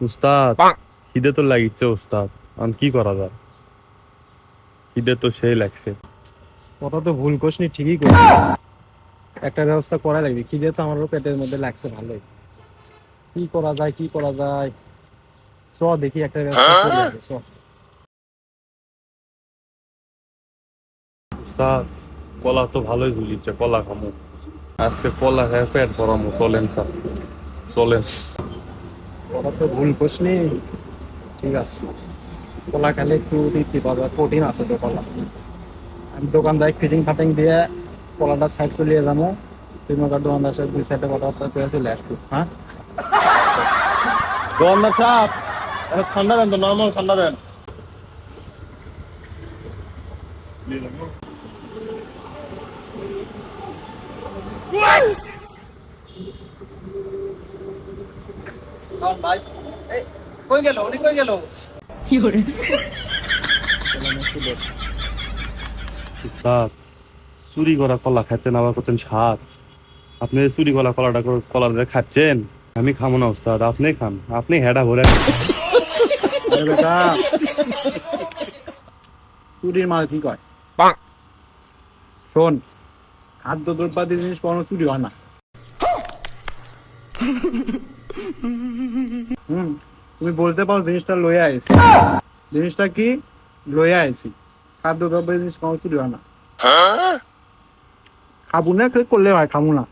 উস্তাদ, খিদে তো লাগিচ্ছে উস্তাদ। এখন কি করা যায়? খিদে তো সেই লাগছে। কথা তো ভুল কোসনি, ঠিকই করছি। একটা ব্যবস্থা করা লাগবে, খিদে তো আমারও পেটের মধ্যে লাগছে ভালোই। কি করা যায়, কি করা যায়? চ দেখি একটা ব্যবস্থা করি আগে, চ। উস্তাদ, কলা তো ভালোই ঝুলিচ্ছে, কলা খামু। আজকে কলা খেয়ে পেট ভরামু, চলেন স্যার, চলেন। কথা তো ভুল কোসনি, ঠিক আছে। কলা খেলে একটু তৃপ্তি পাওয়া যায়, প্রোটিন আছে তো কলা। আমি দোকানদার ফিটিং ফাটিং দিয়ে কলাটা সাইড করে নিয়ে যাবো। তুই মনে দোকানদার সাথে দুই সাইডে কথাবার্তা করে চলে আসবি, হ্যাঁ? দোকানদার সাহেব, একটা ঠান্ডা দেন তো, নর্মাল ঠান্ডা দেন। ভাই, কই গেল, উনি কই গেল? উস্তাদ, চুরি করা কলা খাচ্ছেন, আবার করছেন স্বাদ। আপনি এই চুরি করা কলা খাচ্ছেন, আমি খামো না উস্তাদ, আপনি খান, আপনি হেডা ভরে খান। আরে বেটা, চুরির মাল কি কয়? শোন, খাদ্য দ্রব্যাদি জিনিস কোনো চুরি হয় না। হুম, তুমি বলতে পারো জিনিসটা লইয়া আইছি। জিনিসটা কি? লইয়া আইছি। খাদ্য দ্রব্য জিনিস কোনো চুরি হয় না। খাবো না, ক্লিক করলে হয়, খাবো না।